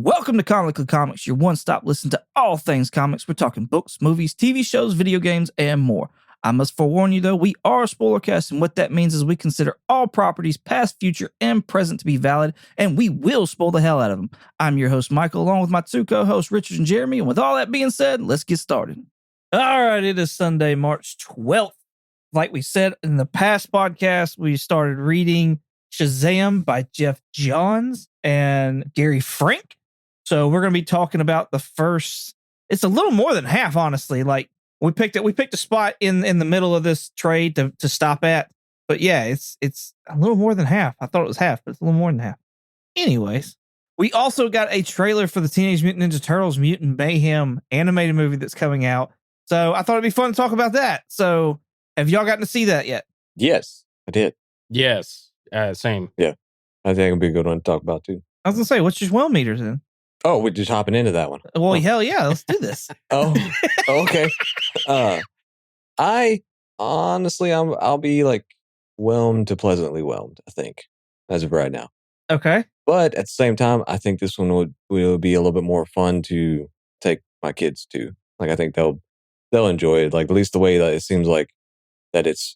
Welcome to Comically Comics, your one-stop listen to all things comics. We're talking books, movies, TV shows, video games, and more. I must forewarn you, though, we are a spoilercast, and what that means is we consider all properties, past, future, and present, to be valid, and we will spoil the hell out of them. I'm your host, Michael, along with my two co-hosts, Richard and Jeremy, and with all that being said, let's get started. All right, it is Sunday, March 12th. Like we said in the past podcast, we started reading Shazam by Geoff Johns and Gary Frank. So we're going to be talking about the first, it's a little more than half, honestly. Like we picked a spot in the middle of this trade to stop at. But yeah, it's a little more than half. I thought it was half, but it's a little more than half. Anyways, we also got a trailer for the Teenage Mutant Ninja Turtles Mutant Mayhem animated movie that's coming out. So I thought it'd be fun to talk about that. So have y'all gotten to see that yet? Yes, I did. Yes, same. Yeah, I think it'll be a good one to talk about too. I was gonna say, what's your well meters in? Oh, we're just hopping into that one. Well, hell yeah, let's do this. Okay. I honestly, I'll be like whelmed to pleasantly whelmed, I think, as of right now. Okay. But at the same time, I think this one will be a little bit more fun to take my kids to. Like, I think they'll enjoy it. Like, at least the way that it seems like that it's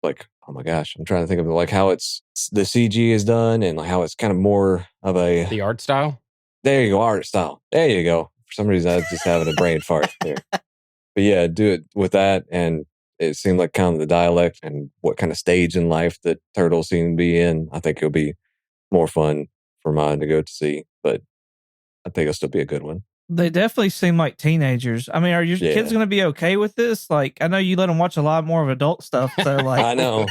like, oh my gosh, I'm trying to think of like how it's the CG is done and like how it's kind of more of the art style. There you go, art style. There you go. For some reason, I was just having a brain fart there. But yeah, do it with that. And it seemed like kind of the dialect and what kind of stage in life that turtles seem to be in. I think it'll be more fun for mine to go to see. But I think it'll still be a good one. They definitely seem like teenagers. I mean, are your kids going to be okay with this? Like, I know you let them watch a lot more of adult stuff. So, like, I know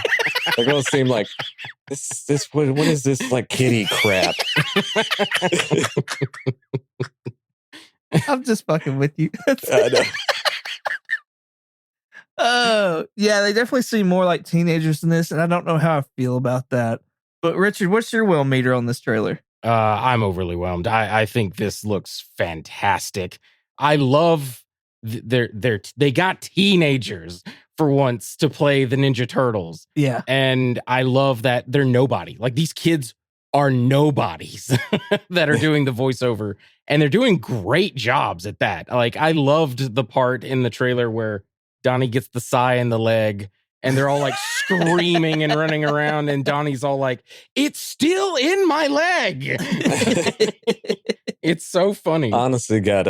they're going to seem like this. What is this like kiddie crap? I'm just fucking with you. I know. Oh, yeah, they definitely seem more like teenagers in this, and I don't know how I feel about that. But Richard, what's your well meter on this trailer? I'm overly whelmed. I think this looks fantastic. I love they got teenagers for once to play the Ninja Turtles. Yeah. And I love that they're nobody. Like, these kids are nobodies that are doing the voiceover, and they're doing great jobs at that. Like, I loved the part in the trailer where Donnie gets the sigh in the leg and they're all like screaming and running around, and Donnie's all like, "It's still in my leg." It's so funny. Honestly, got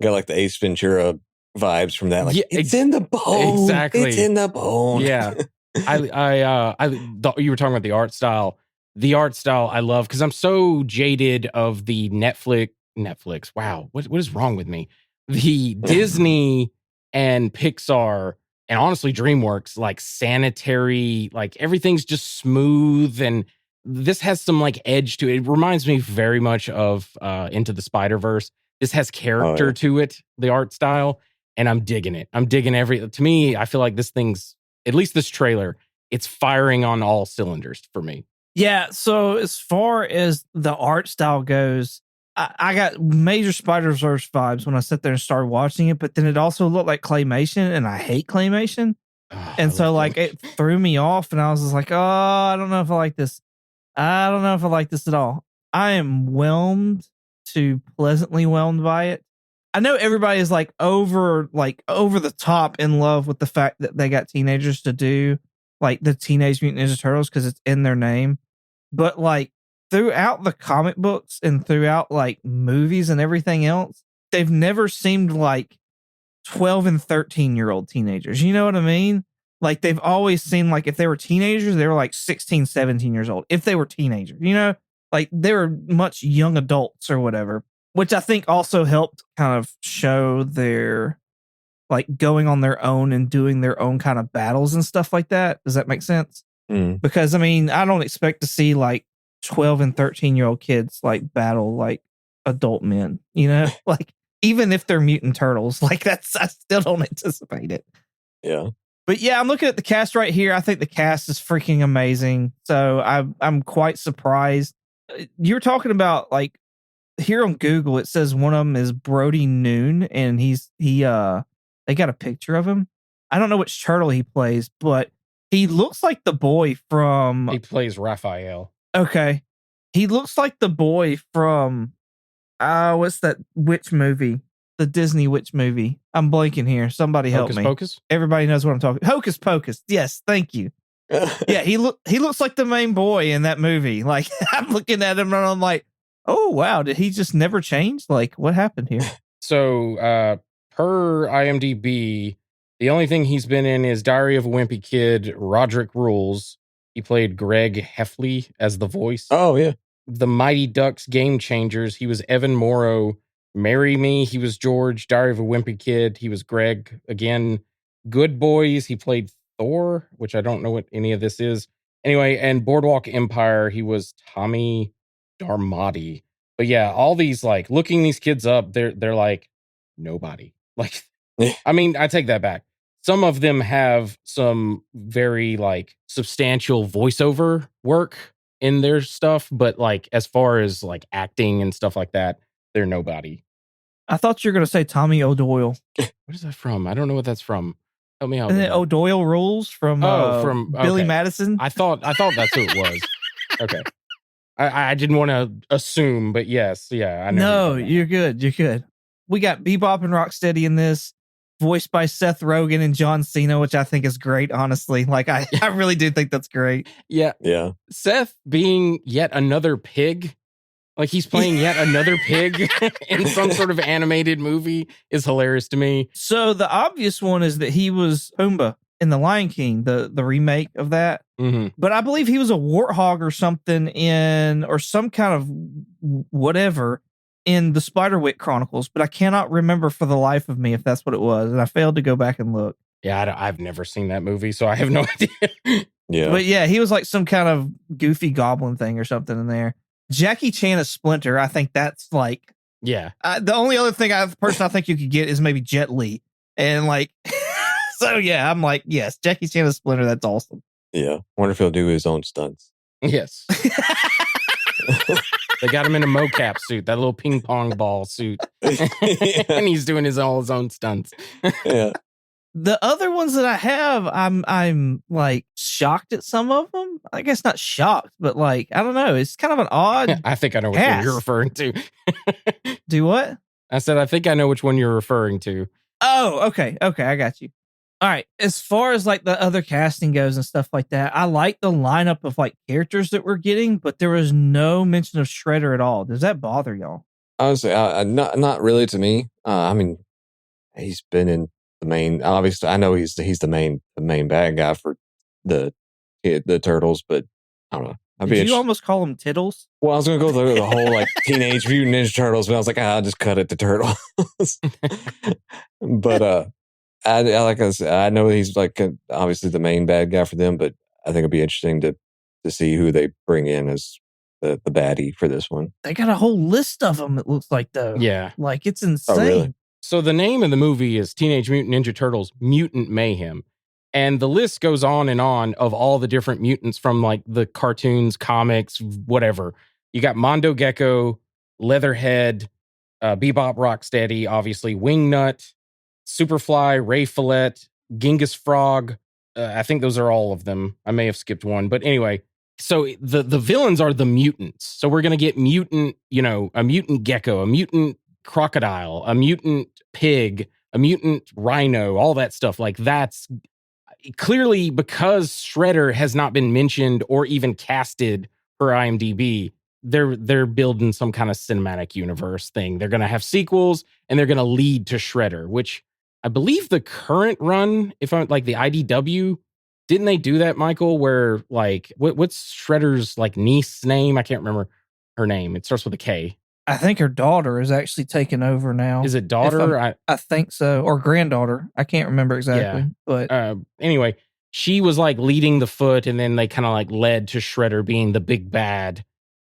like the Ace Ventura vibes from that. Like, yeah, it's in the bone. Exactly. It's in the bone. Yeah. You were talking about the art style. The art style I love because I'm so jaded of the Netflix. Wow, what is wrong with me? The Disney and Pixar and honestly DreamWorks, like sanitary, like everything's just smooth, and this has some like edge to it. It reminds me very much of Into the Spider-Verse. This has character to it, the art style, and I'm digging it. I'm digging to me, I feel like this thing's, at least this trailer, it's firing on all cylinders for me. Yeah, so as far as the art style goes, I got major Spider-Verse vibes when I sat there and started watching it, but then it also looked like claymation, and I hate claymation. And so like it threw me off, and I was just like, oh, I don't know if I like this. I don't know if I like this at all. I am whelmed to pleasantly whelmed by it. I know everybody is like over the top in love with the fact that they got teenagers to do like the Teenage Mutant Ninja Turtles because it's in their name. But like throughout the comic books and throughout like movies and everything else, they've never seemed like 12 and 13-year-old teenagers. You know what I mean? Like they've always seemed like if they were teenagers, they were like 16, 17 years old. If they were teenagers, you know, like they were much young adults or whatever, which I think also helped kind of show their like going on their own and doing their own kind of battles and stuff like that. Does that make sense? Because I mean, I don't expect to see like 12 and 13-year-old kids like battle like adult men, you know, like even if they're mutant turtles, like I still don't anticipate it. Yeah. But yeah, I'm looking at the cast right here. I think the cast is freaking amazing. So I'm quite surprised. You're talking about like here on Google, it says one of them is Brody Noon, and they got a picture of him. I don't know which turtle he plays, but he looks like the boy from... He plays Raphael. Okay. He looks like the boy from What's that witch movie? The Disney witch movie. I'm blanking here. Somebody help Hocus me. Pocus? Everybody knows what I'm talking. Hocus Pocus. Yes, thank you. Yeah, he looks like the main boy in that movie. Like I'm looking at him and I'm like, oh wow, did he just never change? Like what happened here? So, per IMDb, the only thing he's been in is Diary of a Wimpy Kid, Roderick Rules. He played Greg Heffley as the voice. Oh, yeah. The Mighty Ducks Game Changers, he was Evan Morrow. Marry Me, he was George. Diary of a Wimpy Kid, he was Greg. Again, Good Boys, he played Thor, which I don't know what any of this is. Anyway, and Boardwalk Empire, he was Tommy Darmody. But yeah, all these, like, looking these kids up, they're like nobody. Like, I mean, I take that back. Some of them have some very like substantial voiceover work in their stuff, but like as far as like acting and stuff like that, they're nobody. I thought you were gonna say Tommy O'Doyle. What is that from? I don't know what that's from. Help me out. And with then that. O'Doyle Rules from Billy okay. Madison. I thought that's who it was. Okay. I didn't want to assume, but yes, yeah. I know. No, you're good. You're good. We got Bebop and Rocksteady in this, voiced by Seth Rogen and John Cena, which I think is great, honestly. Like, I really do think that's great. Yeah. Yeah. Seth being yet another pig, like he's playing yet another pig in some sort of animated movie is hilarious to me. So the obvious one is that he was Pumbaa in The Lion King, the remake of that. Mm-hmm. But I believe he was a warthog or something or some kind of whatever in the Spiderwick Chronicles, but I cannot remember for the life of me if that's what it was, and I failed to go back and look. Yeah, I've never seen that movie, so I have no idea. Yeah. But yeah, he was like some kind of goofy goblin thing or something in there. Jackie Chan as Splinter, I think that's like... Yeah. The only other person I think you could get is maybe Jet Li. And like... so yeah, I'm like, yes, Jackie Chan as Splinter, that's awesome. Yeah. Wonder if he'll do his own stunts. Yes. They got him in a mocap suit, that little ping pong ball suit. And he's doing his own stunts. Yeah. The other ones that I have, I'm like shocked at some of them. I guess not shocked, but like, I don't know. It's kind of an odd. I think I know which one you're referring to. Do what? I said, I think I know which one you're referring to. Oh, okay. Okay. I got you. All right. As far as like the other casting goes and stuff like that, I like the lineup of like characters that we're getting, but there was no mention of Shredder at all. Does that bother y'all? Honestly, not really to me. I mean, he's been in the main. Obviously, I know he's the main bad guy for the Turtles, but I don't know. Did you almost call them Tittles? Well, I was gonna go through the whole like Teenage Mutant Ninja Turtles, but I was like, I'll just cut it to Turtles. But I like I said, I know he's like obviously the main bad guy for them, but I think it'd be interesting to see who they bring in as the baddie for this one. They got a whole list of them. It looks like though. Yeah, like it's insane. Oh, really? So the name of the movie is Teenage Mutant Ninja Turtles: Mutant Mayhem, and the list goes on and on of all the different mutants from like the cartoons, comics, whatever. You got Mondo Gecko, Leatherhead, Bebop Rocksteady, obviously Wingnut, Superfly, Ray Follett, Genghis Frog. I think those are all of them. I may have skipped one, but anyway. So the villains are the mutants. So we're gonna get mutant, a mutant gecko, a mutant crocodile, a mutant pig, a mutant rhino, all that stuff. Like that's clearly because Shredder has not been mentioned or even casted for IMDb. They're building some kind of cinematic universe thing. They're gonna have sequels and they're gonna lead to Shredder, which I believe the current run, if I'm like the IDW, didn't they do that, Michael? Where like what's Shredder's like niece's name? I can't remember her name. It starts with a K. I think her daughter is actually taking over now. Is it daughter? I think so, or granddaughter. I can't remember exactly. Yeah. But anyway, she was like leading the foot, and then they kind of like led to Shredder being the big bad.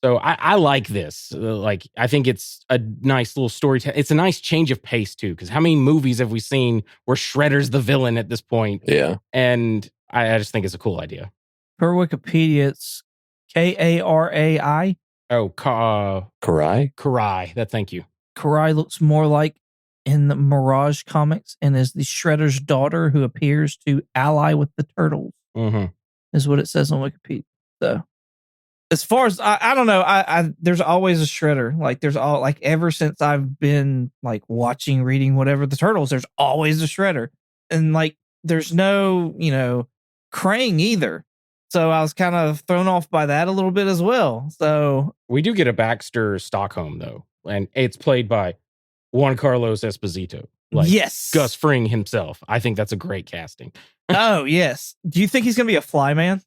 So I like this. Like I think it's a nice little story. It's a nice change of pace too, because how many movies have we seen where Shredder's the villain at this point? Yeah, and I just think it's a cool idea. Per Wikipedia, it's Karai. Oh, Karai. Thank you. Karai looks more like in the Mirage comics and is the Shredder's daughter who appears to ally with the Turtles. Mm-hmm. Is what it says on Wikipedia. So as far as I don't know, I there's always a Shredder. Like there's all like ever since I've been like watching, reading, whatever the Turtles, there's always a Shredder, and like there's no Krang either. So I was kind of thrown off by that a little bit as well. So we do get a Baxter Stockholm though, and it's played by Juan Carlos Esposito. Like yes, Gus Fring himself. I think that's a great casting. Oh yes. Do you think he's gonna be a Flyman?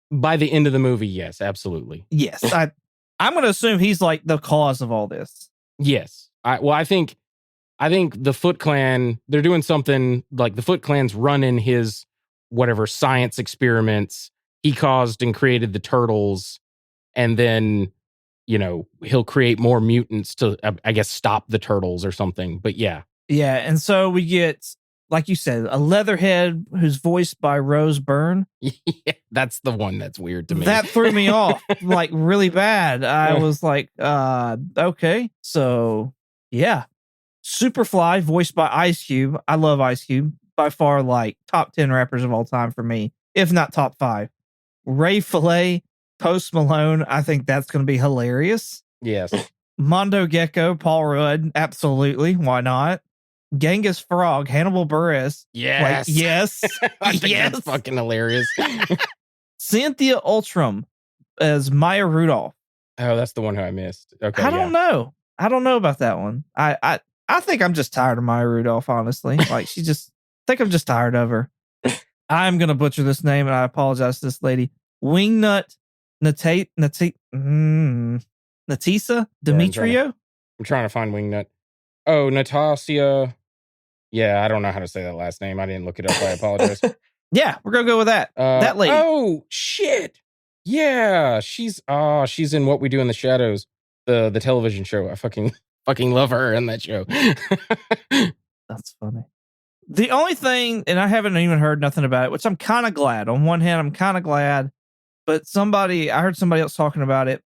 By the end of the movie, yes, absolutely. Yes, I'm gonna assume he's like the cause of all this. Yes, I think the Foot Clan, they're doing something like the Foot Clan's running his whatever science experiments. He caused and created the turtles, and then he'll create more mutants to I guess stop the turtles or something. But yeah, and so we get, like you said, a Leatherhead who's voiced by Rose Byrne. Yeah, that's the one that's weird to me. That threw me off like really bad. I was like, okay. So yeah. Superfly, voiced by Ice Cube. I love Ice Cube. By far, like top 10 rappers of all time for me, if not top 5. Ray Fillet, Post Malone. I think that's going to be hilarious. Yes. Mondo Gecko, Paul Rudd. Absolutely. Why not? Genghis Frog, Hannibal Buress. Yes. Like, yes. I think that's fucking hilarious. Cynthia Ultram as Maya Rudolph. Oh, that's the one who I missed. Okay. I don't know. I don't know about that one. I think I'm just tired of Maya Rudolph, honestly. Like I think I'm just tired of her. I'm gonna butcher this name and I apologize to this lady. Wingnut Natisa Demetrio? I'm trying to find Wingnut. Oh, Natasia. Yeah, I don't know how to say that last name. I didn't look it up. I apologize. Yeah, we're gonna go with that. That lady. Oh shit. Yeah, she's in What We Do in the Shadows, the television show. I fucking love her in that show. That's funny. The only thing, and I haven't even heard nothing about it, which I'm kind of glad. On one hand, I'm kind of glad, but I heard somebody else talking about it,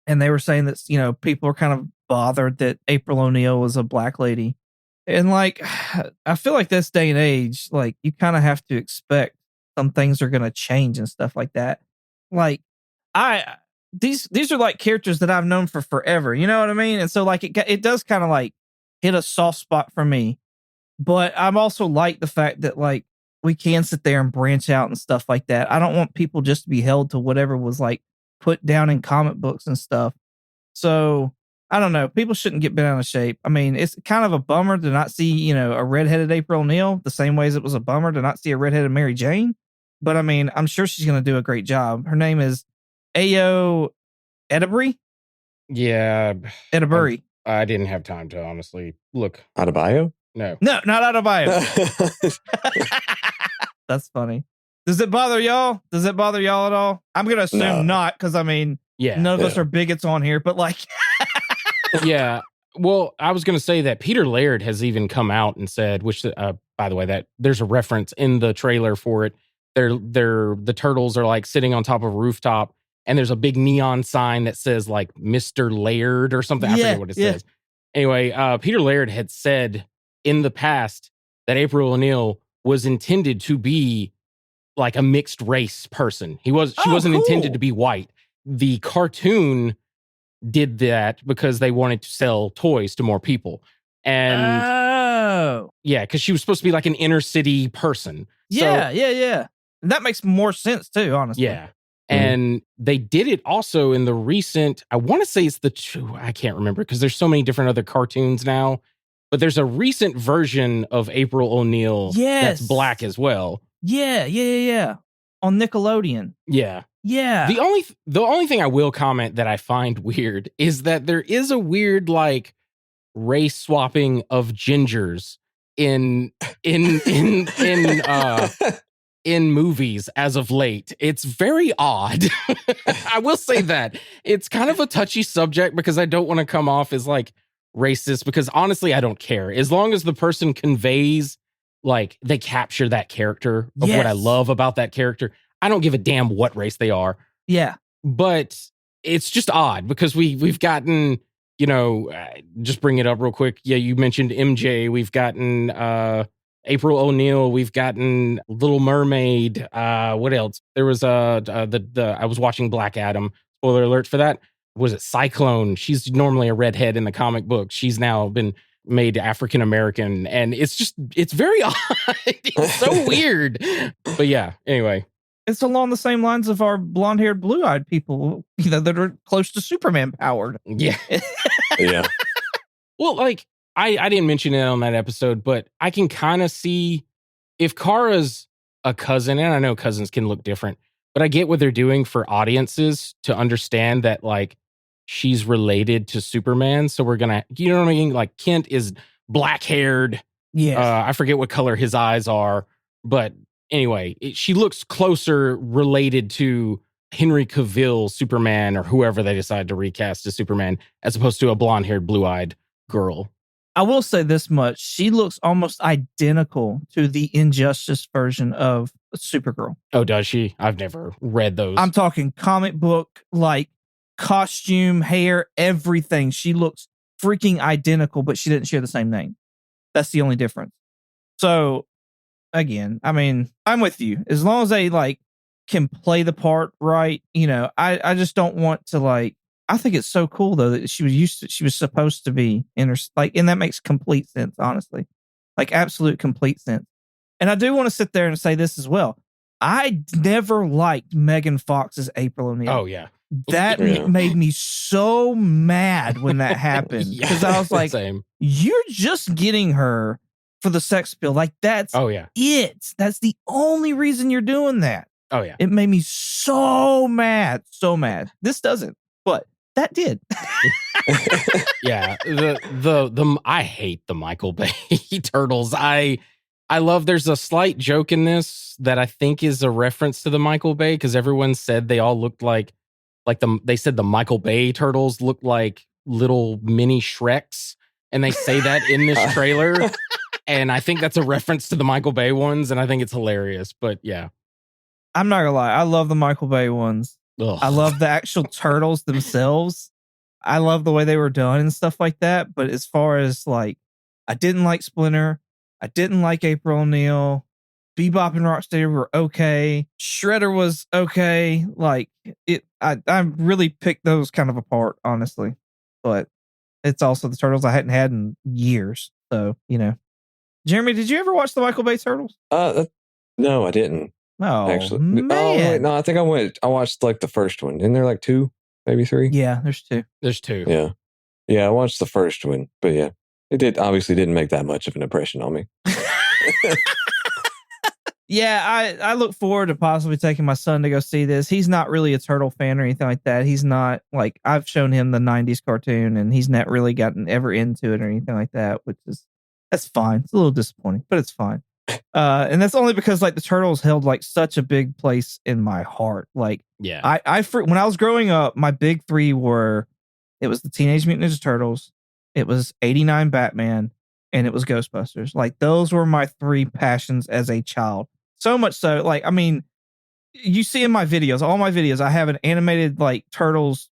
and they were saying that, people are kind of bothered that April O'Neil was a black lady. And like, I feel like this day and age, like you kind of have to expect some things are going to change and stuff like that. Like these are like characters that I've known for forever. You know what I mean? And so like it does kind of like hit a soft spot for me. But I'm also like the fact that like we can sit there and branch out and stuff like that. I don't want people just to be held to whatever was like put down in comic books and stuff. So I don't know. People shouldn't get bent out of shape. I mean, it's kind of a bummer to not see, a redheaded April O'Neil the same way as it was a bummer to not see a redheaded Mary Jane. But I mean, I'm sure she's going to do a great job. Her name is Ayo Edeburi. Yeah. Edeburi. I didn't have time to honestly look. Adebayo? No, not Adebayo. That's funny. Does it bother y'all? Does it bother y'all at all? I'm going to assume not, because I mean, none of us are bigots on here, but like... Yeah. Well, I was going to say that Peter Laird has even come out and said, which, by the way, that there's a reference in the trailer for it. The turtles are like sitting on top of a rooftop, and there's a big neon sign that says like Mr. Laird or something. I forget what it says. Anyway, Peter Laird had said in the past that April O'Neil was intended to be like a mixed race person. She wasn't intended to be white. The cartoon did that because they wanted to sell toys to more people. And because she was supposed to be like an inner city person. Yeah. That makes more sense too, honestly. Yeah. And they did it also in the recent, I want to say it's I can't remember because there's so many different other cartoons now, but there's a recent version of April O'Neil that's black as well. Yeah. On Nickelodeon. Yeah. Yeah. The only thing I will comment that I find weird is that there is a weird like race swapping of gingers in movies as of late. It's very odd. I will say that. It's kind of a touchy subject because I don't want to come off as like racist, because honestly, I don't care. As long as the person conveys, like they capture that character of what I love about that character. I don't give a damn what race they are. Yeah. But it's just odd because we've gotten, just bring it up real quick. Yeah, you mentioned MJ. We've gotten April O'Neil. We've gotten Little Mermaid. What else? There was I was watching Black Adam. Spoiler alert for that. Was it Cyclone? She's normally a redhead in the comic book. She's now been made African American, and it's very odd. It's so weird. But yeah, anyway. It's along the same lines of our blonde-haired, blue-eyed people, that are close to Superman powered. Yeah. Yeah. Well, like I didn't mention it on that episode, but I can kind of see if Kara's a cousin, and I know cousins can look different, but I get what they're doing for audiences to understand that like she's related to Superman. So we're gonna, you know what I mean? Like Kent is black-haired. Yeah. I forget what color his eyes are, but anyway, she looks closer related to Henry Cavill Superman or whoever they decide to recast as Superman, as opposed to a blonde-haired, blue-eyed girl. I will say this much. She looks almost identical to the Injustice version of Supergirl. Oh, does she? I've never read those. I'm talking comic book, like costume, hair, everything. She looks freaking identical, but she didn't share the same name. That's the only difference. So, again, I mean, I'm with you. As long as they like can play the part right, I just don't want to like. I think it's so cool though that she was supposed to be in her, like, and that makes complete sense, honestly, like absolute complete sense. And I do want to sit there and say this as well. I never liked Megan Fox as April O'Neil. Oh yeah, that made me so mad when that happened because I was like, same. You're just getting her for the sex appeal, like that's it. That's the only reason you're doing that. Oh yeah, it made me so mad, so mad. This doesn't, but that did. Yeah, the I hate the Michael Bay Turtles. I love. There's a slight joke in this that I think is a reference to the Michael Bay because everyone said they all looked like they said the Michael Bay Turtles looked like little mini Shreks, and they say that in this trailer. And I think that's a reference to the Michael Bay ones, and I think it's hilarious. But yeah, I'm not gonna lie, I love the Michael Bay ones. Ugh. I love the actual turtles themselves. I love the way they were done and stuff like that. But as far as like, I didn't like Splinter. I didn't like April O'Neil. Bebop and Rocksteady were okay. Shredder was okay. Like I really picked those kind of apart, honestly. But it's also the Turtles I hadn't had in years. So, Jeremy, did you ever watch the Michael Bay Turtles? No, I didn't. Oh, actually. Man. Oh, wait, no, I think I watched like the first one. Isn't there like 2, maybe 3? Yeah, there's 2. There's 2. Yeah. Yeah, I watched the first one, but yeah, it obviously didn't make that much of an impression on me. Yeah, I look forward to possibly taking my son to go see this. He's not really a turtle fan or anything like that. He's not like, I've shown him the 90s cartoon and he's not really gotten ever into it or anything like that, that's fine. It's a little disappointing, but it's fine. And that's only because like the Turtles held like such a big place in my heart. Like, yeah, when I was growing up, my big 3 were, it was the Teenage Mutant Ninja Turtles, it was 89 Batman, and it was Ghostbusters. Like those were my 3 passions as a child. So much so, like, I mean, you see in my videos, all my videos, I have an animated like Turtles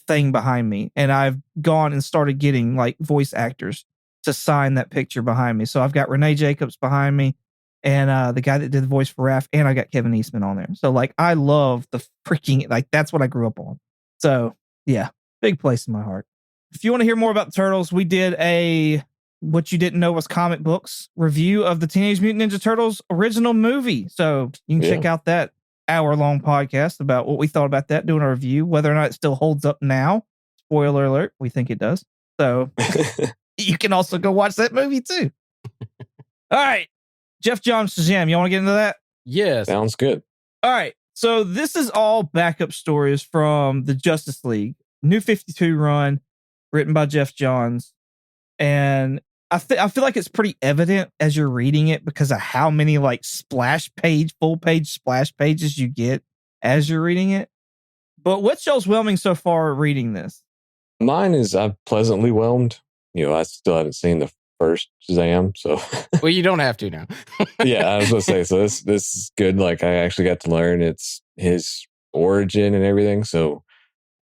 thing behind me, and I've gone and started getting like voice actors to sign that picture behind me. So I've got Renee Jacobs behind me, and the guy that did the voice for Raph, and I got Kevin Eastman on there. So like, I love the freaking, like, that's what I grew up on. So yeah, big place in my heart. If you want to hear more about the Turtles, we did a What You Didn't Know Was Comic Books review of the Teenage Mutant Ninja Turtles original movie. So you can check out that hour-long podcast about what we thought about that, doing a review, whether or not it still holds up now. Spoiler alert, we think it does. So you can also go watch that movie too. All right. Geoff Johns, Shazam, you want to get into that? Yes. Sounds good. All right. So this is all backup stories from the Justice League. New 52 run, written by Geoff Johns. And I feel like it's pretty evident as you're reading it because of how many like full page splash pages you get as you're reading it. But what's y'all's whelming so far reading this? Mine is I'm pleasantly whelmed. I still haven't seen the first Shazam, so well, you don't have to now. Yeah, I was gonna say, so this is good. Like, I actually got to learn it's his origin and everything. So,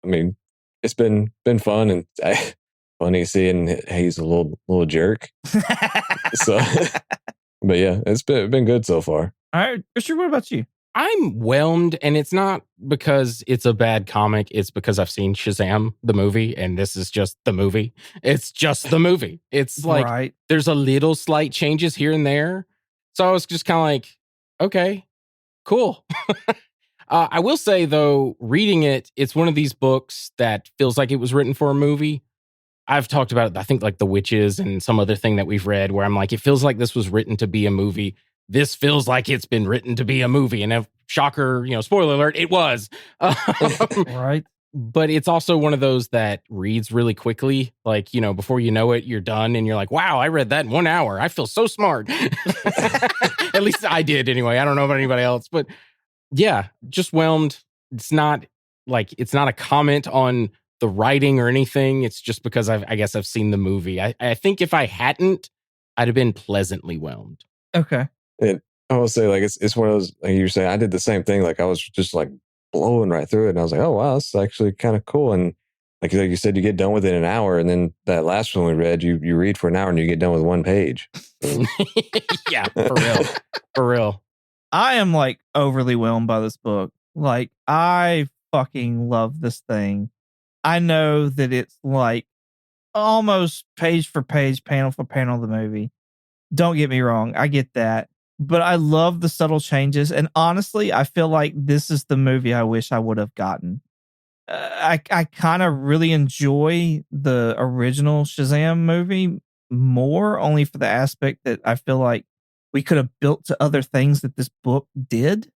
I mean, it's been fun and funny seeing he's a little jerk. So But yeah, it's been good so far. All right, Christian, what about you? I'm whelmed, and it's not because it's a bad comic. It's because I've seen Shazam, the movie, and this is just the movie. It's just the movie. It's like Right. there's a little slight changes here and there. So I was just kind of like, okay, cool. I will say, though, reading it, it's one of these books that feels like it was written for a movie. I've talked about it, I think, like The Witches and some other thing that we've read where I'm like, it feels like this was written to be a movie. This feels like it's been written to be a movie. And if, shocker, spoiler alert, it was. Right. But it's also one of those that reads really quickly. Like, before you know it, you're done. And you're like, wow, I read that in 1 hour. I feel so smart. At least I did anyway. I don't know about anybody else. But yeah, just whelmed. It's not a comment on the writing or anything. It's just because I guess I've seen the movie. I think if I hadn't, I'd have been pleasantly whelmed. Okay. I will say, like, it's one of those, like you were saying, I did the same thing. Like, I was just like blowing right through it. And I was like, oh, wow, that's actually kind of cool. And like you said, you get done with it in an hour. And then that last one we read, you read for an hour and you get done with 1 page. Yeah, for real. For real. I am like overly whelmed by this book. Like, I fucking love this thing. I know that it's like almost page for page, panel for panel of the movie. Don't get me wrong. I get that. But I love the subtle changes. And honestly, I feel like this is the movie I wish I would have gotten. I kind of really enjoy the original Shazam movie more, only for the aspect that I feel like we could have built to other things that this book did.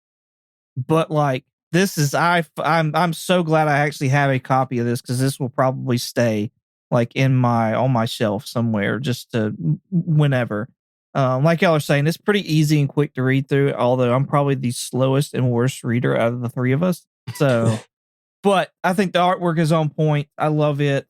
But like, this is I'm so glad I actually have a copy of this, because this will probably stay like on my shelf somewhere, just to whenever. Like y'all are saying, it's pretty easy and quick to read through, although I'm probably the slowest and worst reader out of the three of us. So, but I think the artwork is on point. I love it.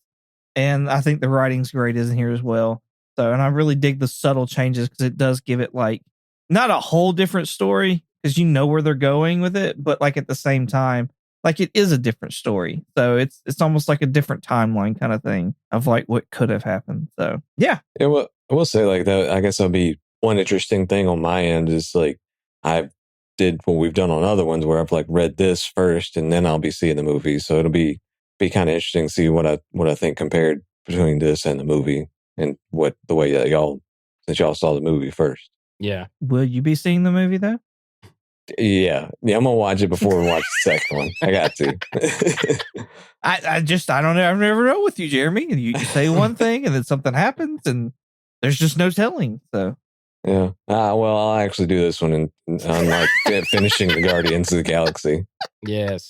And I think the writing's great in here as well. So, and I really dig the subtle changes, because it does give it like not a whole different story, because you know where they're going with it, but like at the same time, like it is a different story. So it's almost like a different timeline kind of thing of like what could have happened. So yeah. Yeah, well, I will say, like, that, I guess that'll be one interesting thing on my end is like I did what we've done on other ones where I've like read this first and then I'll be seeing the movie. So it'll be kind of interesting to see what I think compared between this and the movie, and what the way that since y'all saw the movie first. Yeah. Will you be seeing the movie though? Yeah, I'm gonna watch it before we watch the second one. I got to. I don't know. I never know with you, Jeremy. You say one thing and then something happens and there's just no telling. So yeah. Well, I'll actually do this one and on like finishing the Guardians of the Galaxy. Yes.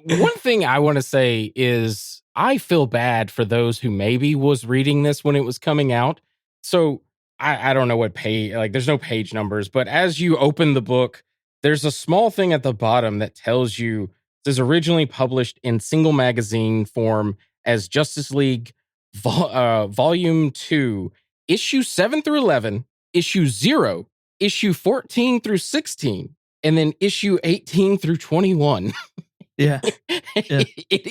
One thing I want to say is I feel bad for those who maybe was reading this when it was coming out. So I don't know what page, like there's no page numbers, but as you open the book, there's a small thing at the bottom that tells you this is originally published in single magazine form as Justice League Volume 2, Issue 7 through 11, Issue 0, Issue 14 through 16, and then Issue 18 through 21. yeah. It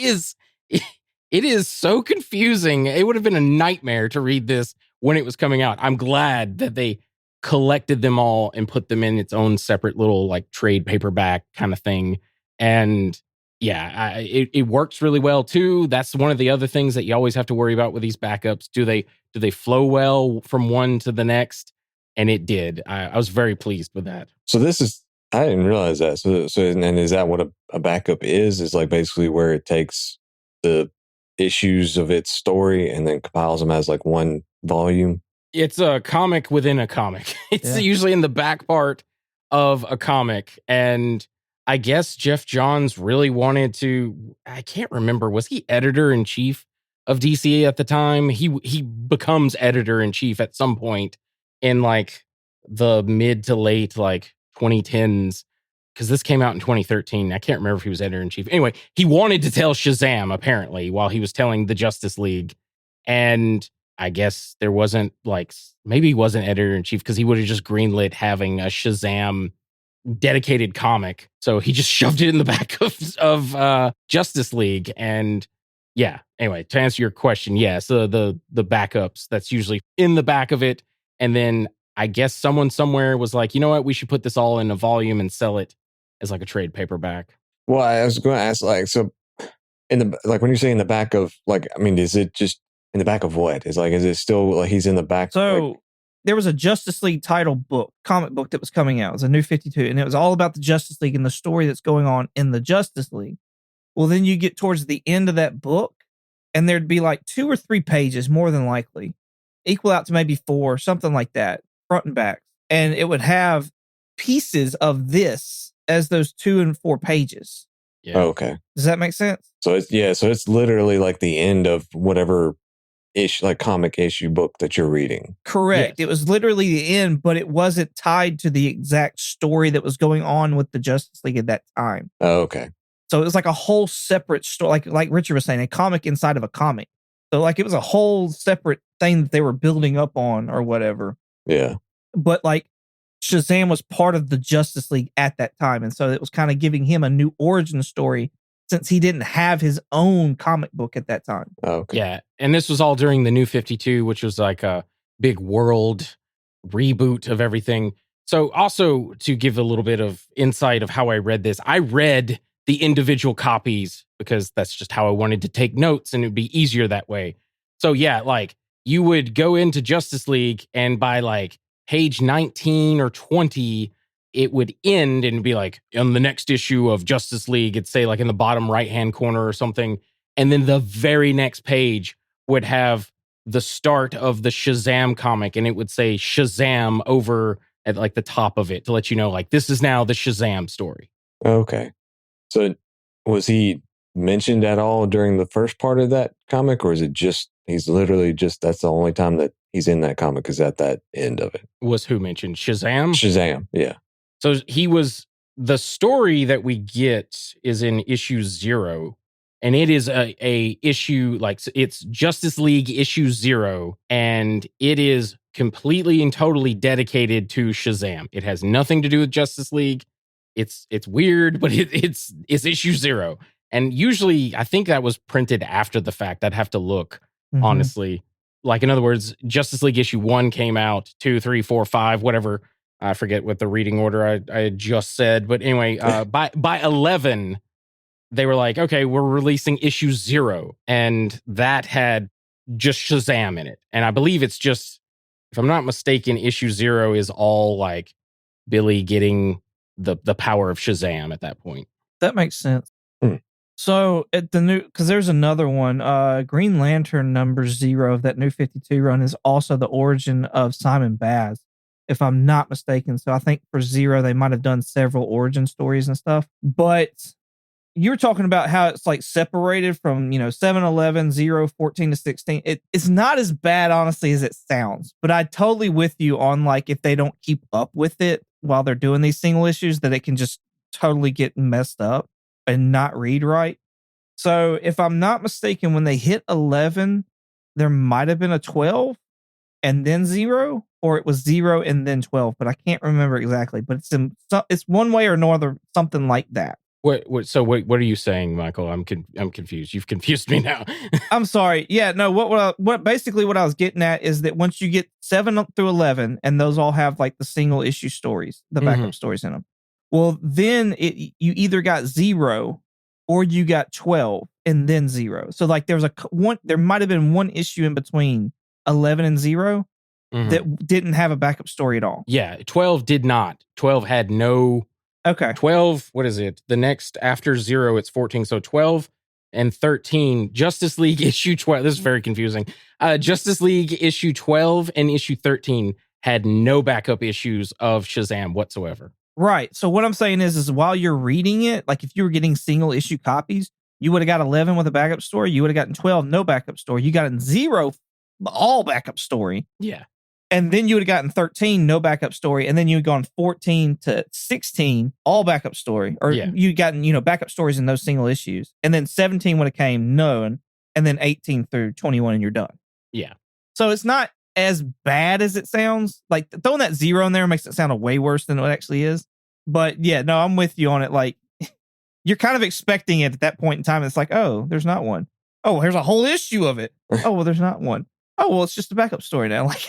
is so confusing. It would have been a nightmare to read this when it was coming out. I'm glad that they collected them all and put them in its own separate little like trade paperback kind of thing. And yeah, it works really well too. That's one of the other things that you always have to worry about with these backups. Do they flow well from one to the next? And it did. I was very pleased with that. So I didn't realize that. So and is that what a backup is? Is like basically where it takes the issues of its story and then compiles them as like one volume? It's a comic within a comic. It's usually in the back part of a comic. And I guess Geoff Johns really wanted to, I can't remember, was he editor-in-chief of DC at the time? He becomes editor-in-chief at some point in like the mid to late like 2010s, because this came out in 2013. I can't remember if he was editor-in-chief. Anyway, he wanted to tell Shazam, apparently, while he was telling the Justice League. And I guess there wasn't like, maybe he wasn't editor-in-chief because he would have just greenlit having a Shazam dedicated comic. So he just shoved it in the back of Justice League. And yeah, anyway, to answer your question, yes, the backups, that's usually in the back of it. And then I guess someone somewhere was like, you know what, we should put this all in a volume and sell it as like a trade paperback. Well, I was going to ask, like, so in the, like, when you say in the back of, like, I mean, is it just in the back of what? Is it still like he's in the back? So like, there was a Justice League title book, comic book that was coming out. It was a New 52, and it was all about the Justice League and the story that's going on in the Justice League. Well, then you get towards the end of that book, and there'd be like 2 or 3 pages, more than likely, equal out to maybe 4, something like that, front and back. And it would have pieces of this as those 2 and 4 pages. Yeah. Oh, okay. Does that make sense? So it's literally like the end of whatever comic issue book that you're reading. Correct. Yes. It was literally the end, but it wasn't tied to the exact story that was going on with the Justice League at that time. Oh, okay. So it was like a whole separate story, like Richard was saying, a comic inside of a comic. So like it was a whole separate thing that they were building up on or whatever. Yeah. But like Shazam was part of the Justice League at that time. And so it was kind of giving him a new origin story since he didn't have his own comic book at that time. Oh, okay. Yeah. And this was all during the New 52, which was like a big world reboot of everything. So also to give a little bit of insight of how I read this, I read the individual copies because that's just how I wanted to take notes and it'd be easier that way. So yeah, like you would go into Justice League and by like page 19 or 20, it would end and be like, in the next issue of Justice League, it'd say like in the bottom right-hand corner or something. And then the very next page would have the start of the Shazam comic and it would say Shazam over at like the top of it to let you know, like, this is now the Shazam story. Okay. So was he mentioned at all during the first part of that comic, or is it just, he's literally just, that's the only time that he's in that comic is at that end of it? Was who mentioned? Shazam? Shazam, yeah. So he was, the story that we get is in issue 0, and it is a issue, like it's Justice League issue 0, and it is completely and totally dedicated to Shazam. It has nothing to do with Justice League. It's weird, but it's issue 0. And usually I think that was printed after the fact. I'd have to look, honestly. Like, in other words, Justice League issue 1 came out, 2, 3, 4, 5, whatever. I forget what the reading order I had just said. But anyway, by 11, they were like, okay, we're releasing issue 0. And that had just Shazam in it. And I believe it's just, if I'm not mistaken, issue 0 is all like Billy getting the power of Shazam at that point. That makes sense. So at the new, because there's another one, Green Lantern number 0 of that New 52 run is also the origin of Simon Baz, if I'm not mistaken. So I think for 0, they might have done several origin stories and stuff. But you were talking about how it's like separated from, 7, 11, 0, 14 to 16. It's not as bad, honestly, as it sounds. But I'm totally with you on like if they don't keep up with it while they're doing these single issues, that it can just totally get messed up and not read right. So if I'm not mistaken, when they hit 11, there might have been a 12 and then 0, or it was 0 and then 12, but I can't remember exactly. But it's one way or another, something like that. So what are you saying, Michael? I'm confused. You've confused me now. I'm sorry. Yeah, no. What basically what I was getting at is that once you get 7 up through 11, and those all have like the single issue stories, the backup stories in them. Well, then you either got 0 or you got 12 and then 0. So like there might have been one issue in between 11 and 0 that didn't have a backup story at all. Yeah, 12 did not. 12 had no. Okay. 12, what is it? The next after 0, it's 14. So 12 and 13, Justice League issue 12. This is very confusing. Justice League issue 12 and issue 13 had no backup issues of Shazam whatsoever. Right. So what I'm saying is while you're reading it, like if you were getting single issue copies, you would have got 11 with a backup story. You would have gotten 12, no backup story. You got in 0, all backup story. Yeah. And then you would have gotten 13, no backup story. And then you had gone 14 to 16, all backup story. Or you gotten, backup stories in those single issues. And then 17 would have came none. And then 18 through 21 and you're done. Yeah. So it's not as bad as it sounds. Like throwing that 0 in there makes it sound way worse than what it actually is. But yeah, no, I'm with you on it. Like you're kind of expecting it at that point in time. It's like, oh, there's not one. Oh, there's a whole issue of it. Oh, well, there's not one. Oh, well, it's just a backup story now. Like,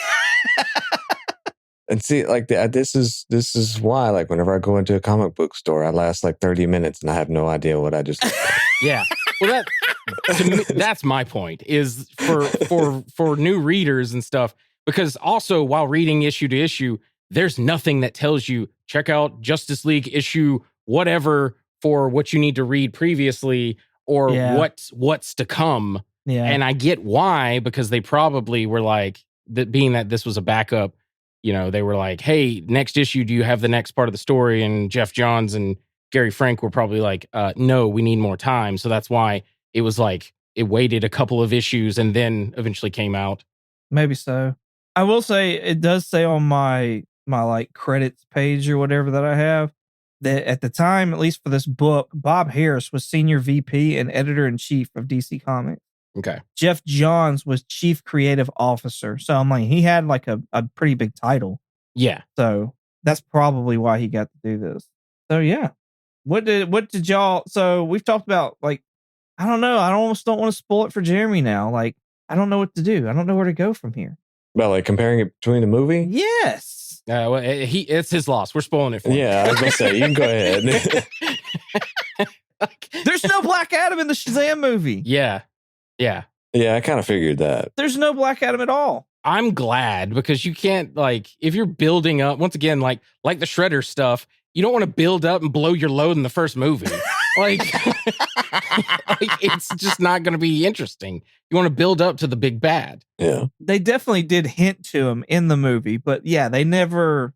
And see, like this is why, like, whenever I go into a comic book store, I last like 30 minutes and I have no idea what I just. Yeah. Well, to me, that's my point. Is for new readers and stuff, because also while reading issue to issue, there's nothing that tells you check out Justice League issue whatever for what you need to read previously or what's to come. Yeah. And I get why, because they probably were like, that being that this was a backup, you know, they were like, hey, next issue, do you have the next part of the story? And Geoff Johns and Gary Frank were probably like, no, we need more time. So that's why it was like, it waited a couple of issues and then eventually came out. Maybe so. I will say it does say on my like credits page or whatever that I have that at the time, at least for this book, Bob Harris was senior VP and editor-in-chief of DC Comics. Okay. Geoff Johns was chief creative officer. So I'm like, he had like a pretty big title. Yeah. So that's probably why he got to do this. So yeah. What did y'all, so we've talked about, like, I don't know. I almost don't want to spoil it for Jeremy now. Like, I don't know what to do. I don't know where to go from here. Well, like comparing it between the movie? Yes. Well, it's his loss. We're spoiling it for him. Yeah, I was going to say, you can go ahead. There's no Black Adam in the Shazam movie. Yeah. Yeah, I kind of figured that. There's no Black Adam at all. I'm glad, because you can't, like, if you're building up, once again, like the Shredder stuff, you don't want to build up and blow your load in the first movie. like it's just not going to be interesting. You want to build up to the big bad. Yeah. They definitely did hint to him in the movie, but yeah, you never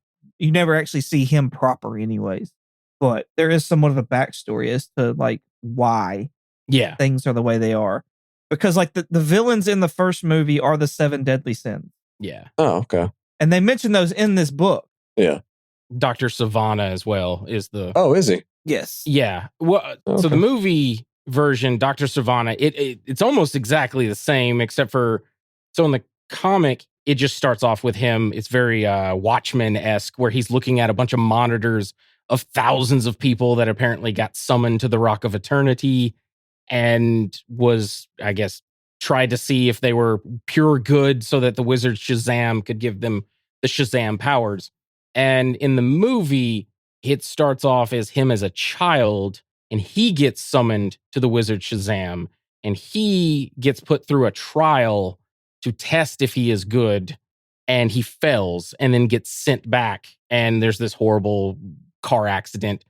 actually see him proper anyways. But there is somewhat of a backstory as to like why things are the way they are. Because like the villains in the first movie are the 7 deadly sins. Yeah. Oh, okay. And they mention those in this book. Yeah. Dr. Savannah as well is the... Oh, is he? Yes. Yeah. Well, okay. So the movie version, Dr. Savannah, it's almost exactly the same, except for... So in the comic, it just starts off with him. It's very Watchmen-esque, where he's looking at a bunch of monitors of thousands of people that apparently got summoned to the Rock of Eternity, and was, I guess, tried to see if they were pure good so that the wizard Shazam could give them the Shazam powers. And in the movie, it starts off as him as a child, and he gets summoned to the wizard Shazam, and he gets put through a trial to test if he is good, and he fails and then gets sent back, and there's this horrible car accident.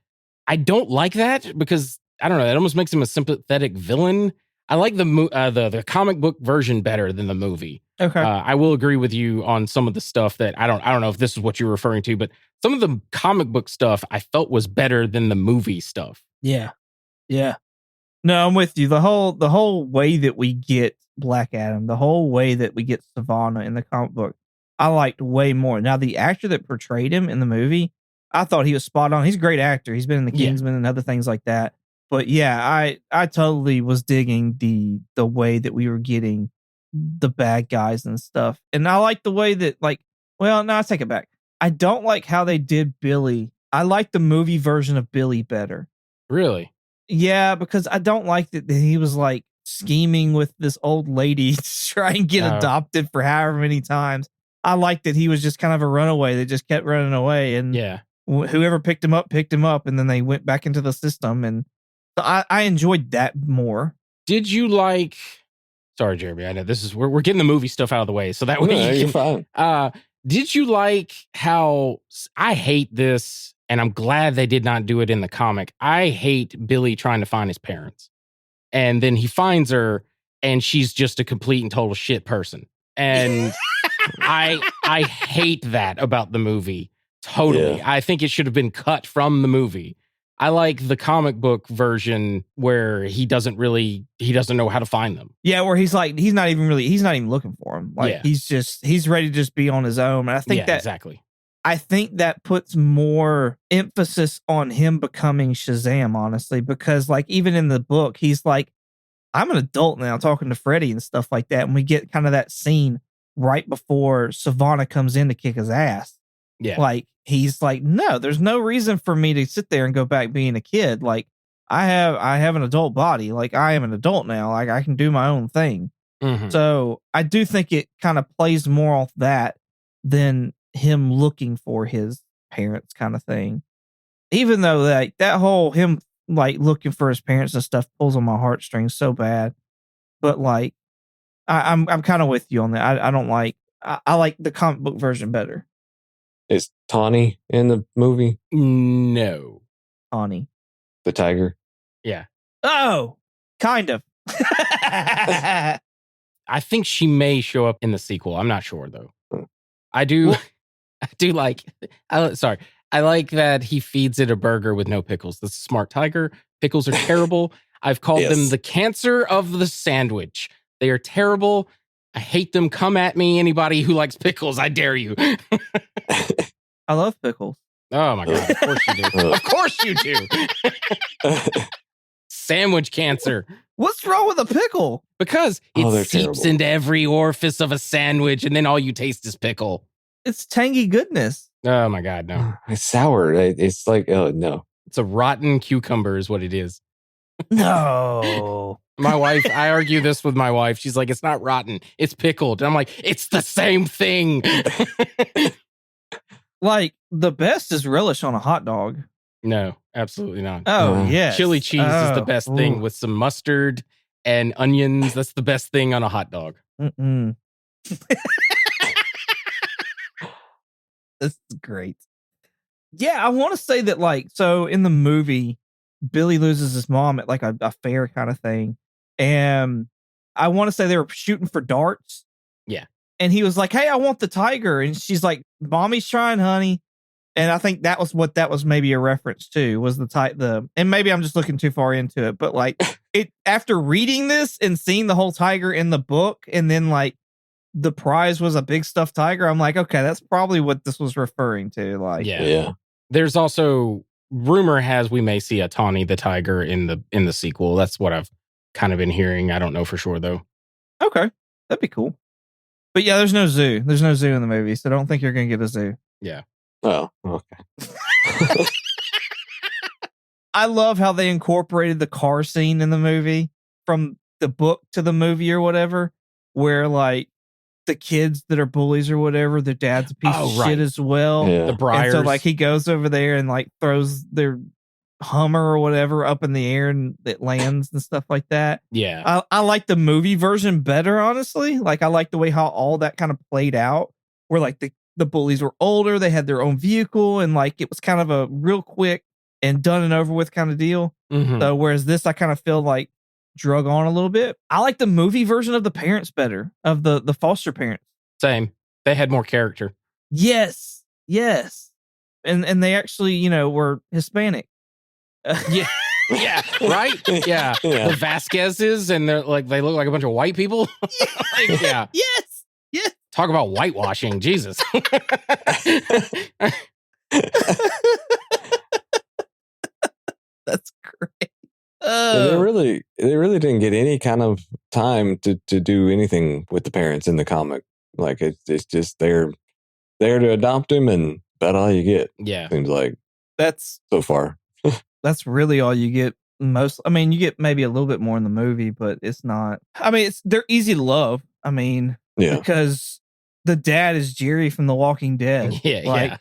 I don't like that, because I don't know, that almost makes him a sympathetic villain. I like the comic book version better than the movie. Okay. I will agree with you on some of the stuff that I don't know if this is what you're referring to, but some of the comic book stuff I felt was better than the movie stuff. Yeah. Yeah. No, I'm with you. The whole way that we get Black Adam, the whole way that we get Savannah in the comic book, I liked way more. Now, the actor that portrayed him in the movie, I thought he was spot on. He's a great actor. He's been in the Kingsman and other things like that. But yeah, I totally was digging the way that we were getting the bad guys and stuff. And I like the way that, like, well, no, I take it back. I don't like how they did Billy. I like the movie version of Billy better. Really? Yeah, because I don't like that he was like scheming with this old lady to try and get adopted for however many times. I like that he was just kind of a runaway that just kept running away. And whoever picked him up, and then they went back into the system. And so I enjoyed that more. Did you like... Sorry, Jeremy. I know this is we're getting the movie stuff out of the way, so that way you're fine. Did you like how I hate this, and I'm glad they did not do it in the comic. I hate Billy trying to find his parents, and then he finds her, and she's just a complete and total shit person, and I hate that about the movie totally. Yeah. I think it should have been cut from the movie. I like the comic book version where he doesn't know how to find them. Yeah, where he's like, he's not even looking for him. Like he's ready to just be on his own. And I think exactly. I think that puts more emphasis on him becoming Shazam, honestly, because like even in the book, he's like, I'm an adult now talking to Freddy and stuff like that. And we get kind of that scene right before Savannah comes in to kick his ass. Yeah. Like, he's like, no, there's no reason for me to sit there and go back being a kid. Like, I have an adult body. Like, I am an adult now. Like, I can do my own thing. Mm-hmm. So I do think it kind of plays more off that than him looking for his parents kind of thing. Even though like that whole him like looking for his parents and stuff pulls on my heartstrings so bad. But like I'm kind of with you on that. I don't like I like the comic book version better. Is Tawny in the movie? No. Tawny. The tiger? Yeah. Oh, kind of. I think she may show up in the sequel. I'm not sure though. I do like I like that he feeds it a burger with no pickles. That's a smart tiger. Pickles are terrible. I've called them the cancer of the sandwich. They are terrible. I hate them. Come at me, anybody who likes pickles. I dare you. I love pickles. Oh my God. Of course you do. Of course you do. Sandwich cancer. What's wrong with a pickle? Because it seeps terrible. into every orifice of a sandwich and then all you taste is pickle. It's tangy goodness. Oh my God, no. It's sour. It's like, oh, no. It's a rotten cucumber is what it is. No. My wife, I argue this with my wife. She's like, it's not rotten. It's pickled. And I'm like, it's the same thing. Like, the best is relish on a hot dog. No, absolutely not. Oh, yes. Chili cheese is the best thing with some mustard and onions. That's the best thing on a hot dog. Mm-mm. This is great. Yeah, I want to say that, like, so in the movie, Billy loses his mom at like a fair kind of thing. And I want to say they were shooting for darts. Yeah. And he was like, hey, I want the tiger. And she's like, mommy's trying, honey. And I think that was what that was maybe a reference to, was and maybe I'm just looking too far into it, but like it, after reading this and seeing the whole tiger in the book, and then like the prize was a big stuffed tiger, I'm like, okay, that's probably what this was referring to. Like, yeah. There's also rumor has we may see a Tawny the tiger in the sequel. That's what I've kind of been hearing. I don't know for sure though. Okay, that'd be cool. But yeah, there's no zoo. There's no zoo in the movie, so I don't think you're gonna get a zoo. Yeah. Oh, okay. I love how they incorporated the car scene in the movie from the book to the movie or whatever, where like the kids that are bullies or whatever, their dad's a piece of shit as well. Yeah. The Briars. And so like he goes over there and like throws their Hummer or whatever up in the air and it lands and stuff like that. Yeah. I like the movie version better, honestly. Like I like the way how all that kind of played out, where like the bullies were older, they had their own vehicle, and like it was kind of a real quick and done and over with kind of deal. Mm-hmm. So whereas this, I kind of feel like drug on a little bit. I like the movie version of the parents better, of the foster parents. Same. They had more character. Yes. And they actually, were Hispanic. Yeah. Yeah. Right. Yeah. The Vasquezes, and they're like, they look like a bunch of white people. Like, yeah. Yes. Talk about whitewashing. Jesus. That's great. They really didn't get any kind of time to do anything with the parents in the comic. Like it's just they're there to adopt him, and about all you get. Yeah. Seems like That's so far. That's really all you get. You get maybe a little bit more in the movie, but it's not. I mean, they're easy to love. I mean, because the dad is Jerry from The Walking Dead. Yeah,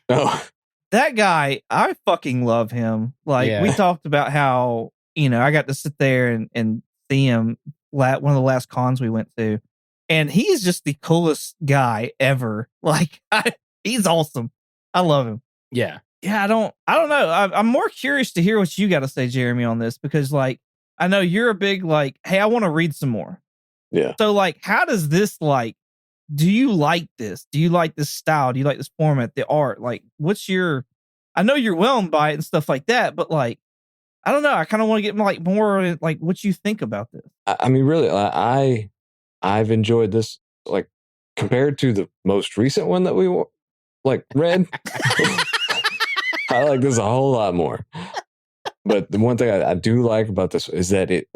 Oh, that guy, I fucking love him. Like we talked about how I got to sit there and see him one of the last cons we went to, and he is just the coolest guy ever. Like he's awesome. I love him. Yeah. Yeah, I don't know. I'm more curious to hear what you got to say, Jeremy, on this, because like I know you're a big like, hey, I want to read some more. Yeah. So like, how does this like? Do you like this? Do you like this style? Do you like this format, the art? Like, what's your? I know you're whelmed by it and stuff like that, but like, I don't know. I kind of want to get like more like what you think about this. I mean, really, I've enjoyed this like compared to the most recent one that we read. I like this a whole lot more. But the one thing I do like about this is that it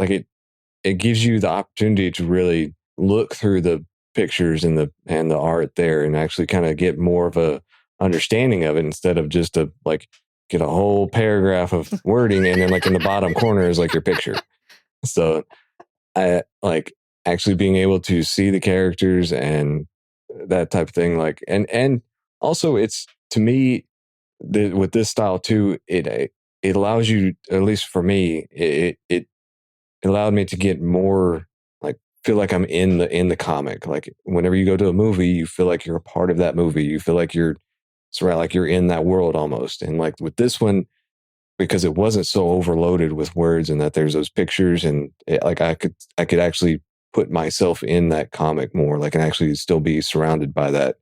gives you the opportunity to really look through the pictures and the art there and actually kind of get more of a understanding of it, instead of just get a whole paragraph of wording and then like in the bottom corner is like your picture. So I like actually being able to see the characters and that type of thing, like and Also, it's to me with this style too. It allows you, at least for me, it allowed me to get more like feel like I'm in the comic. Like whenever you go to a movie, you feel like you're a part of that movie. You feel like you're like you're in that world almost. And like with this one, because it wasn't so overloaded with words and that there's those pictures and like I could actually put myself in that comic more, like, and actually still be surrounded by that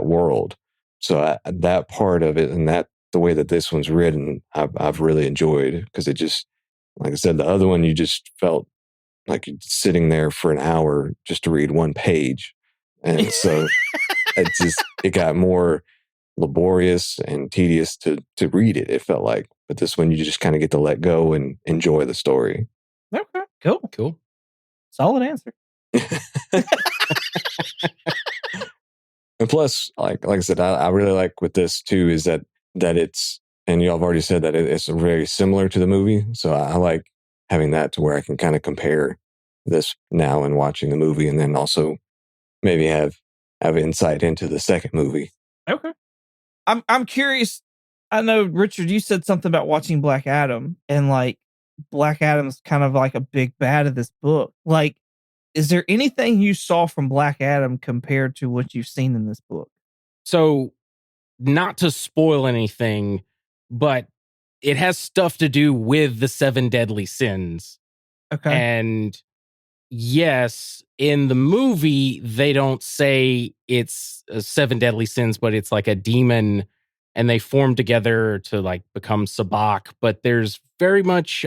world. So that part of it and that the way that this one's written, I've really enjoyed, because it just, like I said, the other one you just felt like you're sitting there for an hour just to read one page, and so it got more laborious and tedious to read it. It felt like, but this one you just kind of get to let go and enjoy the story. Okay, cool. Solid answer. And plus, like I said, I really like with this too is that it's, and y'all have already said that it's very similar to the movie. So I like having that to where I can kind of compare this now and watching the movie, and then also maybe have insight into the second movie. Okay. I'm curious. I know, Richard, you said something about watching Black Adam, and like Black Adam's kind of like a big bad of this book. Like, is there anything you saw from Black Adam compared to what you've seen in this book? So, not to spoil anything, but it has stuff to do with the 7 deadly sins. Okay. And yes, in the movie, they don't say it's 7 deadly sins, but it's like a demon and they form together to like become Sabak. But there's very much,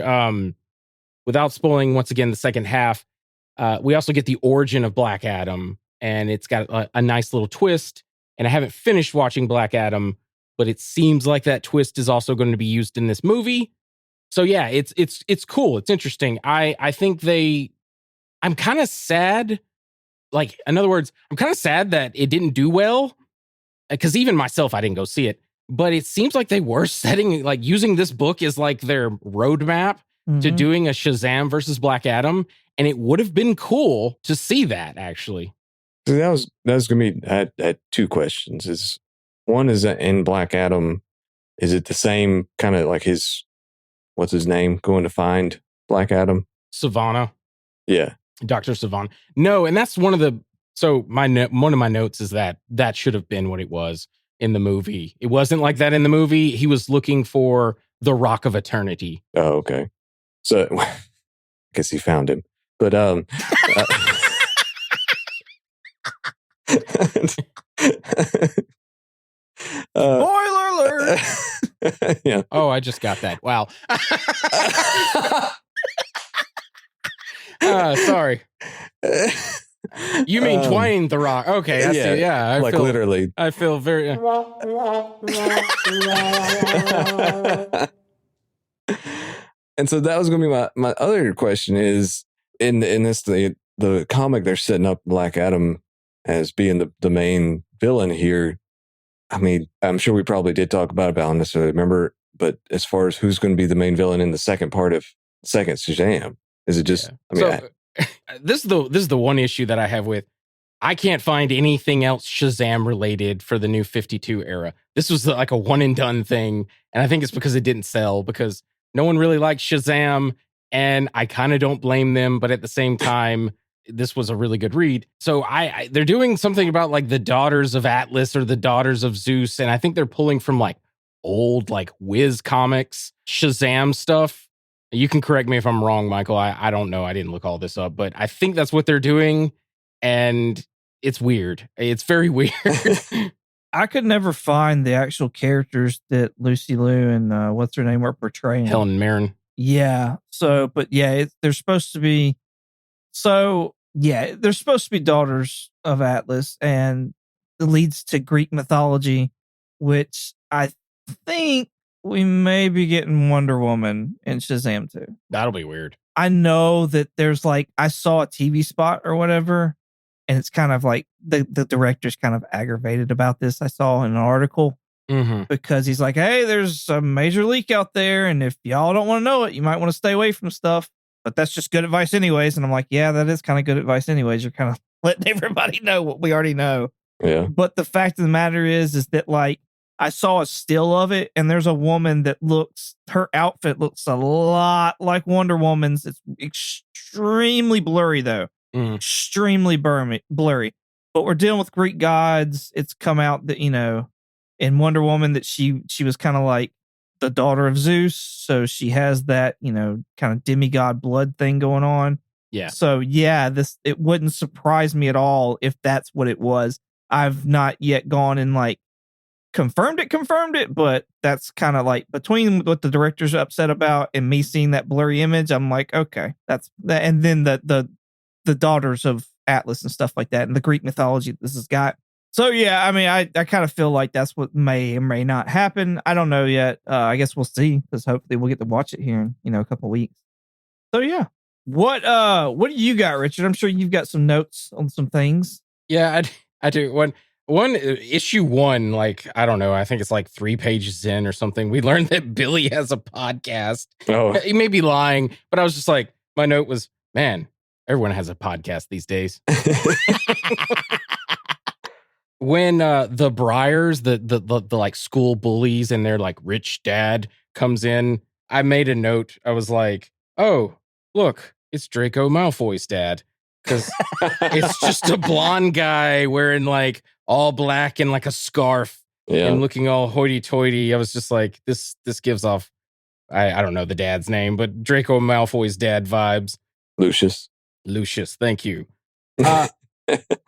without spoiling once again the second half, we also get the origin of Black Adam, and it's got a nice little twist. And I haven't finished watching Black Adam, but it seems like that twist is also going to be used in this movie. So yeah, it's cool. It's interesting. I think I'm kind of sad. Like, in other words, I'm kind of sad that it didn't do well, because even myself, I didn't go see it. But it seems like they were using this book as like their roadmap to doing a Shazam versus Black Adam. And it would have been cool to see that, actually. So that was going to be, I had two questions. One is that in Black Adam, is it the same kind of like what's his name, going to find Black Adam? Savannah. Yeah. Dr. Savannah. No, and that's one of my notes is that should have been what it was in the movie. It wasn't like that in the movie. He was looking for the Rock of Eternity. Oh, okay. So I guess he found him. But spoiler alert. Yeah. Oh, I just got that. Wow. Sorry. You mean Dwayne the Rock? Okay, I see. Yeah, literally. I feel very. And so that was going to be my other question is in this the comic, they're setting up Black Adam as being the main villain here. I mean, I'm sure we probably did talk about it, but I don't necessarily remember. But as far as who's going to be the main villain in the second part of second Shazam, is it just? Yeah. This is the one issue that I have with. I can't find anything else Shazam related for the new 52 era. This was like a one and done thing, and I think it's because it didn't sell, because no one really liked Shazam, and I kind of don't blame them, but at the same time, this was a really good read. So they're doing something about like the daughters of Atlas or the daughters of Zeus, and I think they're pulling from like old like Wiz comics Shazam stuff. You can correct me if I'm wrong, Michael. I don't know. I didn't look all this up, but I think that's what they're doing, and it's weird. It's very weird. I could never find the actual characters that Lucy Liu and what's her name were portraying. Helen Mirren. Yeah. So, but yeah, they're supposed to be. So yeah, they're supposed to be daughters of Atlas, and it leads to Greek mythology, which I think we may be getting Wonder Woman in Shazam 2. That'll be weird. I know that there's like, I saw a TV spot or whatever, and it's kind of like the director's kind of aggravated about this. I saw in an article because he's like, hey, there's a major leak out there, and if y'all don't want to know it, you might want to stay away from stuff. But that's just good advice anyways. And I'm like, yeah, that is kind of good advice anyways. You're kind of letting everybody know what we already know. Yeah. But the fact of the matter is that like I saw a still of it, and there's a woman that her outfit looks a lot like Wonder Woman's. It's extremely blurry though. Extremely blurry. But we're dealing with Greek gods. It's come out that, in Wonder Woman that she was kind of like the daughter of Zeus. So she has that, kind of demigod blood thing going on. Yeah. So yeah, it wouldn't surprise me at all if that's what it was. I've not yet gone and like confirmed it, but that's kind of like between what the director's upset about and me seeing that blurry image, I'm like, okay, that's that. And then the daughters of Atlas and stuff like that, and the Greek mythology that this has got. So yeah, I mean, I kind of feel like that's what may or may not happen. I don't know yet. I guess we'll see, because hopefully we'll get to watch it here in a couple of weeks. So yeah, what do you got, Richard? I'm sure you've got some notes on some things. Yeah, I do. One issue 1, like, I don't know, I think it's like 3 pages in or something. We learned that Billy has a podcast. Oh, He may be lying, but I was just like, my note was, man, everyone has a podcast these days. When the Briars, the like school bullies and their like rich dad comes in, I made a note. I was like, oh, look, it's Draco Malfoy's dad. Because it's just a blonde guy wearing like all black and like a scarf and looking all hoity-toity. I was just like, this gives off, I don't know the dad's name, but Draco Malfoy's dad vibes. Lucius, thank you.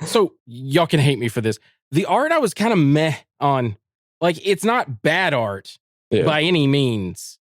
So y'all can hate me for this. The art I was kind of meh on. Like, it's not bad art by any means,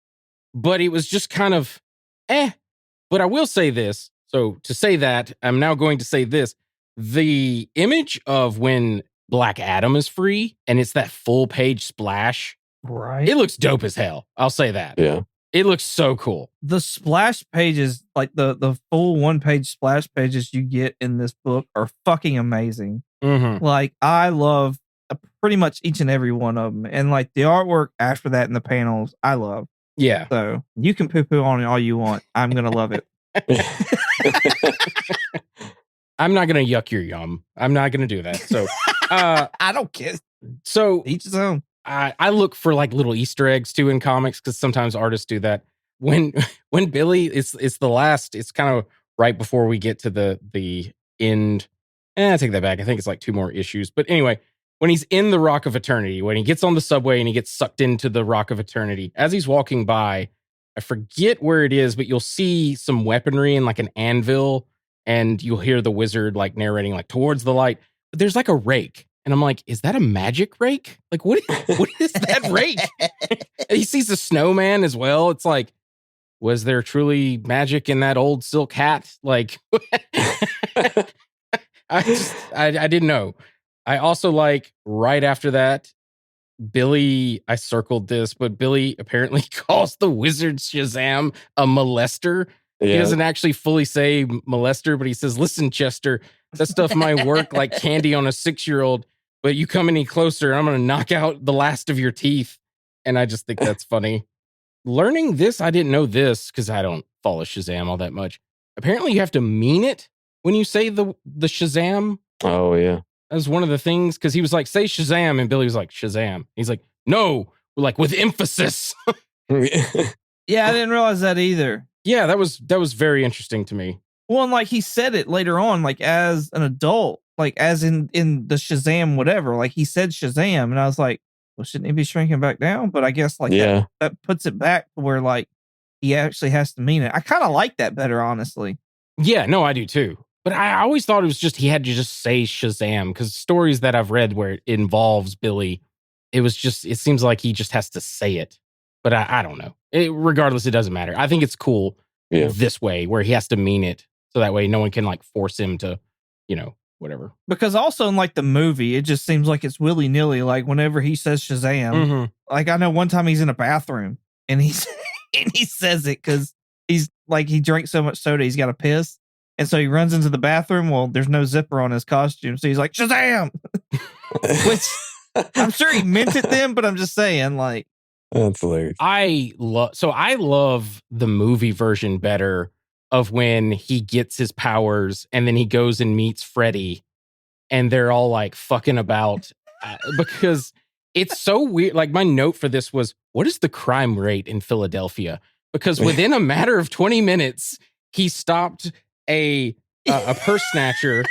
but it was just kind of But I will say this. So to say that, I'm now going to say this. The image of when Black Adam is free and it's that full page splash. Right. It looks dope as hell. I'll say that. Yeah. It looks so cool. The splash pages, like the full 1-page splash pages you get in this book, are fucking amazing. Mm-hmm. Like, I love pretty much each and every one of them. And like the artwork after that in the panels, I love. Yeah. So you can poo-poo on it all you want. I'm going to love it. I'm not going to yuck your yum. I'm not going to do that. So I don't care. So each his own. I look for like little Easter eggs too in comics, because sometimes artists do that. When Billy, it's the last, it's kind of right before we get to the end. I take that back. I think it's like 2 more issues. But anyway, when he's in the Rock of Eternity, when he gets on the subway and he gets sucked into the Rock of Eternity, as he's walking by, I forget where it is, but you'll see some weaponry and like an anvil, and you'll hear the wizard like narrating like towards the light. But there's like a rake. And I'm like, is that a magic rake? Like, what is that rake? He sees the snowman as well. It's like, was there truly magic in that old silk hat? Like, I didn't know. I also like right after that, Billy, I circled this, but Billy apparently calls the wizard Shazam a molester. Yeah. He doesn't actually fully say molester, but he says, listen, Chester, that stuff might work like candy on a 6-year-old, but you come any closer, I'm going to knock out the last of your teeth. And I just think that's funny. Learning this, I didn't know this because I don't follow Shazam all that much. Apparently you have to mean it when you say the Shazam. Oh, yeah. That was one of the things, because he was like, say Shazam, and Billy was like, Shazam. He's like, no, like with emphasis. Yeah, I didn't realize that either. Yeah, that was very interesting to me. Well, and like he said it later on, like as an adult, like as in the Shazam whatever, like he said Shazam, and I was like, well, shouldn't he be shrinking back down? But I guess like that puts it back to where like he actually has to mean it. I kind of like that better, honestly. Yeah, no, I do too. But I always thought it was just he had to just say Shazam, because stories that I've read where it involves Billy, it seems like he just has to say it. But I don't know. Regardless, it doesn't matter. I think it's cool this way, where he has to mean it. So that way no one can like force him to, whatever. Because also in like the movie, it just seems like it's willy-nilly. Like whenever he says Shazam, like I know one time he's in a bathroom and he says it because he's like, he drank so much soda, he's got to piss. And so he runs into the bathroom. Well, there's no zipper on his costume. So he's like, Shazam! Which I'm sure he meant it then, but I'm just saying, like. That's hilarious. I love the movie version better of when he gets his powers and then he goes and meets Freddy and they're all like fucking about because it's so weird. Like my note for this was, what is the crime rate in Philadelphia? Because within a matter of 20 minutes, he stopped a purse snatcher.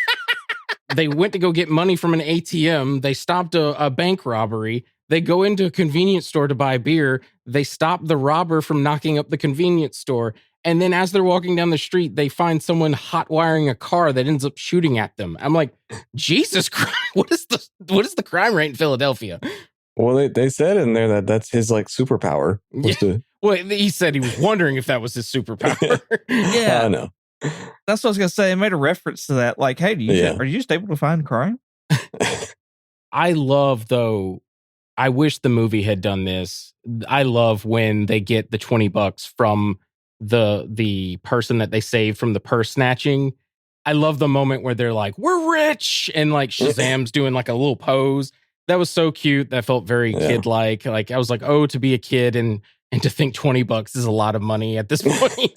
They went to go get money from an ATM. They stopped a bank robbery. They go into a convenience store to buy beer. They stop the robber from knocking up the convenience store. And then as they're walking down the street, they find someone hot wiring a car that ends up shooting at them. I'm like, Jesus Christ, what is the crime rate in Philadelphia? Well, they said in there that's his like superpower. Well, he said he was wondering if that was his superpower. Yeah. I know. That's what I was gonna say. I made a reference to that. Like, hey, are you just able to find crime? I love, though, I wish the movie had done this. I love when they get the $20 from the person that they saved from the purse snatching. I love the moment where they're like, we're rich, and like Shazam's doing like a little pose. That was so cute. That felt very kid-like. Like I was like, oh, to be a kid and to think $20 is a lot of money at this point.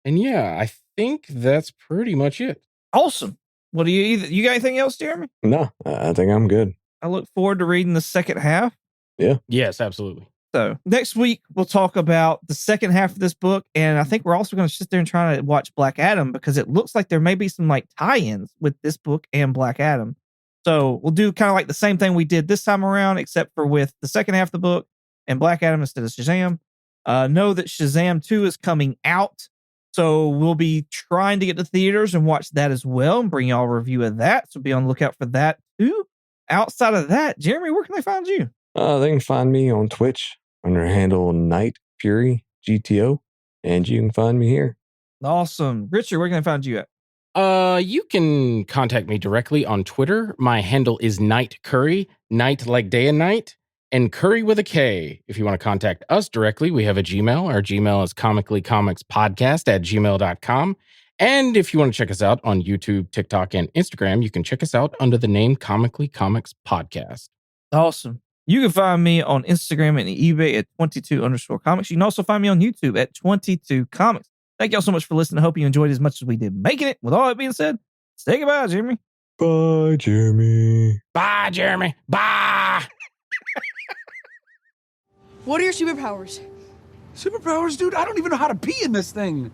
And yeah, I think that's pretty much it. Awesome. What do you got anything else, Jeremy? No, I think I'm good. I look forward to reading the second half. Yeah. Yes, absolutely. So next week we'll talk about the second half of this book, and I think we're also going to sit there and try to watch Black Adam because it looks like there may be some like tie-ins with this book and Black Adam. So we'll do kind of like the same thing we did this time around, except for with the second half of the book and Black Adam instead of Shazam. Know that Shazam 2 is coming out. So we'll be trying to get to theaters and watch that as well and bring y'all a review of that. So be on the lookout for that too. Outside of that, Jeremy, where can they find you? They can find me on Twitch under handle Night Fury GTO, and you can find me here. Awesome. Richard, where can they find you at? You can contact me directly on Twitter. My handle is Night Curry, night like day and night, and Curry with a K. If you want to contact us directly, we have a Gmail. Our Gmail is comicallycomicspodcast@gmail.com. And if you want to check us out on YouTube, TikTok, and Instagram, you can check us out under the name Comically Comics Podcast. Awesome. You can find me on Instagram and eBay at 22_comics. You can also find me on YouTube at 22comics. Thank y'all so much for listening. I hope you enjoyed it as much as we did making it. With all that being said, say goodbye, Jeremy. Bye, Jeremy. Bye, Jeremy. Bye. What are your superpowers? Superpowers, dude? I don't even know how to pee in this thing.